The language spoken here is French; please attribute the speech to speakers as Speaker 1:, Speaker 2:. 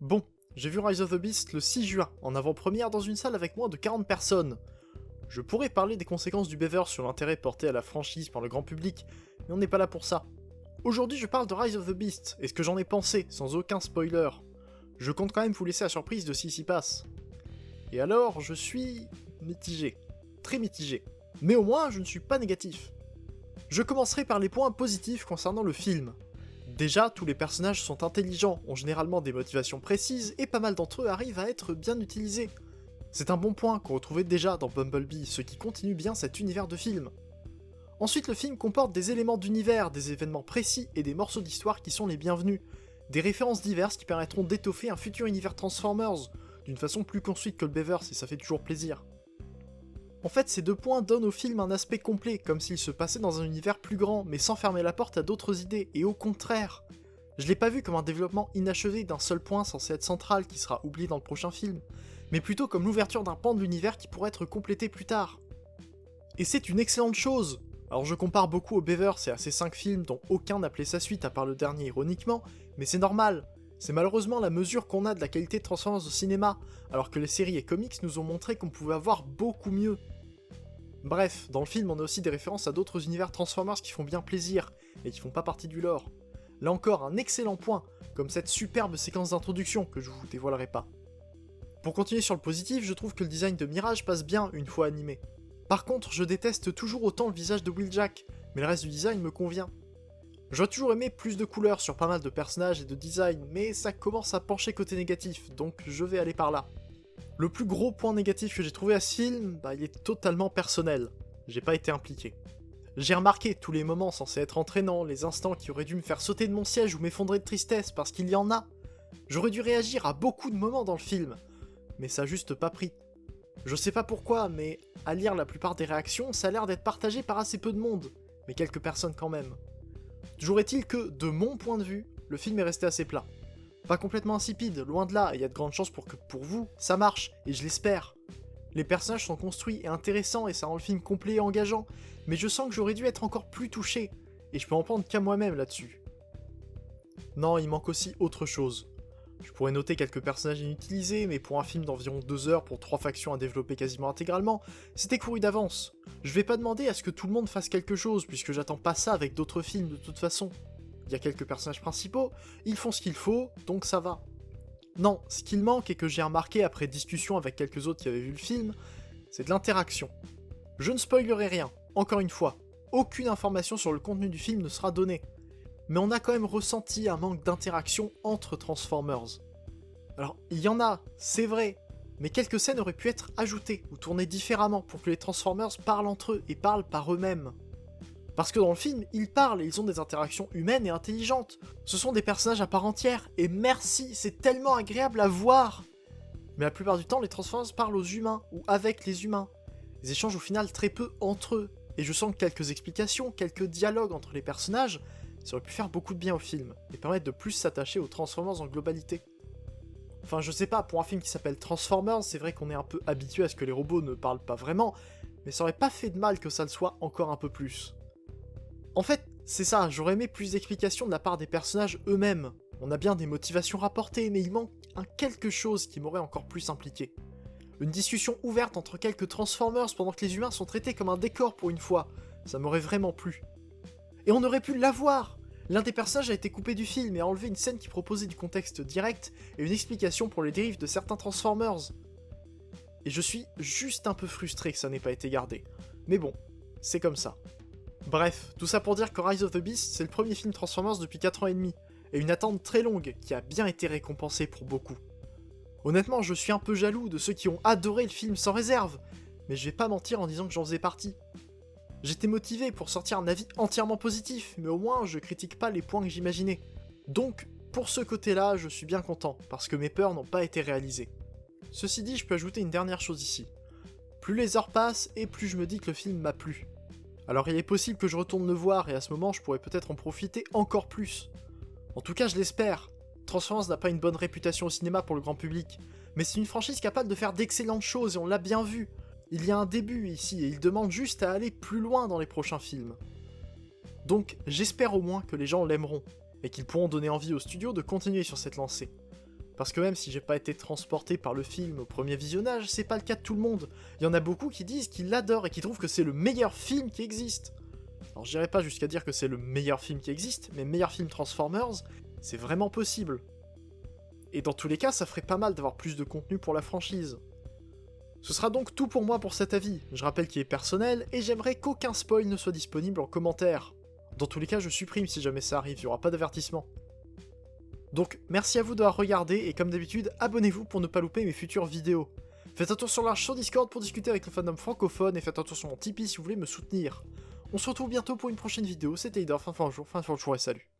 Speaker 1: Bon, j'ai vu Rise of the Beast le 6 juin, en avant-première dans une salle avec moins de 40 personnes. Je pourrais parler des conséquences du Bever sur l'intérêt porté à la franchise par le grand public, mais on n'est pas là pour ça. Aujourd'hui je parle de Rise of the Beast, et ce que j'en ai pensé, sans aucun spoiler. Je compte quand même vous laisser la surprise de ce qui s'y passe. Et alors, je suis... mitigé. Très mitigé. Mais au moins, je ne suis pas négatif. Je commencerai par les points positifs concernant le film. Déjà, tous les personnages sont intelligents, ont généralement des motivations précises, et pas mal d'entre eux arrivent à être bien utilisés. C'est un bon point qu'on retrouvait déjà dans Bumblebee, ce qui continue bien cet univers de film. Ensuite, le film comporte des éléments d'univers, des événements précis et des morceaux d'histoire qui sont les bienvenus. Des références diverses qui permettront d'étoffer un futur univers Transformers, d'une façon plus construite que le Beavers, et ça fait toujours plaisir. En fait, ces deux points donnent au film un aspect complet, comme s'il se passait dans un univers plus grand, mais sans fermer la porte à d'autres idées, et au contraire. Je l'ai pas vu comme un développement inachevé d'un seul point censé être central qui sera oublié dans le prochain film, mais plutôt comme l'ouverture d'un pan de l'univers qui pourrait être complété plus tard. Et c'est une excellente chose. Alors je compare beaucoup au Beavers et à ces 5 films dont aucun n'appelait sa suite à part le dernier ironiquement, mais c'est normal. C'est malheureusement la mesure qu'on a de la qualité de Transformers au cinéma, alors que les séries et comics nous ont montré qu'on pouvait avoir beaucoup mieux. Bref, dans le film on a aussi des références à d'autres univers Transformers qui font bien plaisir, et qui font pas partie du lore. Là encore, un excellent point, comme cette superbe séquence d'introduction que je vous dévoilerai pas. Pour continuer sur le positif, je trouve que le design de Mirage passe bien une fois animé. Par contre, je déteste toujours autant le visage de Wheeljack, mais le reste du design me convient. J'aurais toujours aimé plus de couleurs sur pas mal de personnages et de design, mais ça commence à pencher côté négatif, donc je vais aller par là. Le plus gros point négatif que j'ai trouvé à ce film, il est totalement personnel. J'ai pas été impliqué. J'ai remarqué tous les moments censés être entraînants, les instants qui auraient dû me faire sauter de mon siège ou m'effondrer de tristesse, parce qu'il y en a. J'aurais dû réagir à beaucoup de moments dans le film, mais ça a juste pas pris. Je sais pas pourquoi, mais à lire la plupart des réactions, ça a l'air d'être partagé par assez peu de monde, mais quelques personnes quand même. Toujours est-il que, de mon point de vue, le film est resté assez plat. Pas complètement insipide, loin de là, et il y a de grandes chances pour que pour vous, ça marche, et je l'espère. Les personnages sont construits et intéressants, et ça rend le film complet et engageant, mais je sens que j'aurais dû être encore plus touché, et je peux en prendre qu'à moi-même là-dessus. Non, il manque aussi autre chose. Je pourrais noter quelques personnages inutilisés, mais pour un film d'environ 2 heures pour 3 factions à développer quasiment intégralement, c'était couru d'avance. Je vais pas demander à ce que tout le monde fasse quelque chose, puisque j'attends pas ça avec d'autres films de toute façon. Il y a quelques personnages principaux, ils font ce qu'il faut, donc ça va. Non, ce qu'il manque et que j'ai remarqué après discussion avec quelques autres qui avaient vu le film, c'est de l'interaction. Je ne spoilerai rien, encore une fois, aucune information sur le contenu du film ne sera donnée. Mais on a quand même ressenti un manque d'interaction entre Transformers. Alors, il y en a, c'est vrai, mais quelques scènes auraient pu être ajoutées ou tournées différemment pour que les Transformers parlent entre eux et parlent par eux-mêmes. Parce que dans le film, ils parlent et ils ont des interactions humaines et intelligentes. Ce sont des personnages à part entière, et merci, c'est tellement agréable à voir. Mais la plupart du temps, les Transformers parlent aux humains, ou avec les humains. Ils échangent au final très peu entre eux, et je sens que quelques explications, quelques dialogues entre les personnages, ça aurait pu faire beaucoup de bien au film, et permettre de plus s'attacher aux Transformers en globalité. Enfin, je sais pas, pour un film qui s'appelle Transformers, c'est vrai qu'on est un peu habitué à ce que les robots ne parlent pas vraiment, mais ça aurait pas fait de mal que ça le soit encore un peu plus. En fait, c'est ça, j'aurais aimé plus d'explications de la part des personnages eux-mêmes. On a bien des motivations rapportées, mais il manque un quelque chose qui m'aurait encore plus impliqué. Une discussion ouverte entre quelques Transformers pendant que les humains sont traités comme un décor pour une fois, ça m'aurait vraiment plu. Et on aurait pu l'avoir! L'un des personnages a été coupé du film et a enlevé une scène qui proposait du contexte direct et une explication pour les dérives de certains Transformers. Et je suis juste un peu frustré que ça n'ait pas été gardé. Mais bon, c'est comme ça. Bref, tout ça pour dire que Rise of the Beast, c'est le premier film Transformers depuis 4 ans et demi, et une attente très longue qui a bien été récompensée pour beaucoup. Honnêtement, je suis un peu jaloux de ceux qui ont adoré le film sans réserve, mais je vais pas mentir en disant que j'en faisais partie. J'étais motivé pour sortir un avis entièrement positif, mais au moins je critique pas les points que j'imaginais. Donc, pour ce côté-là, je suis bien content, parce que mes peurs n'ont pas été réalisées. Ceci dit, je peux ajouter une dernière chose ici. Plus les heures passent, et plus je me dis que le film m'a plu. Alors il est possible que je retourne le voir, et à ce moment je pourrais peut-être en profiter encore plus. En tout cas, je l'espère. Transformers n'a pas une bonne réputation au cinéma pour le grand public, mais c'est une franchise capable de faire d'excellentes choses, et on l'a bien vu. Il y a un début ici, et il demande juste à aller plus loin dans les prochains films. Donc j'espère au moins que les gens l'aimeront, et qu'ils pourront donner envie au studio de continuer sur cette lancée. Parce que même si j'ai pas été transporté par le film au premier visionnage, c'est pas le cas de tout le monde. Il y en a beaucoup qui disent qu'ils l'adorent et qui trouvent que c'est le meilleur film qui existe. Alors j'irai pas jusqu'à dire que c'est le meilleur film qui existe, mais meilleur film Transformers, c'est vraiment possible. Et dans tous les cas, ça ferait pas mal d'avoir plus de contenu pour la franchise. Ce sera donc tout pour moi pour cet avis. Je rappelle qu'il est personnel, et j'aimerais qu'aucun spoil ne soit disponible en commentaire. Dans tous les cas, je supprime si jamais ça arrive, il n'y aura pas d'avertissement. Donc merci à vous d'avoir regardé, et comme d'habitude, abonnez-vous pour ne pas louper mes futures vidéos. Faites un tour sur l'arche sur Discord pour discuter avec le fandom francophone, et faites un tour sur mon Tipeee si vous voulez me soutenir. On se retrouve bientôt pour une prochaine vidéo, c'était Heider, fin de jour et salut.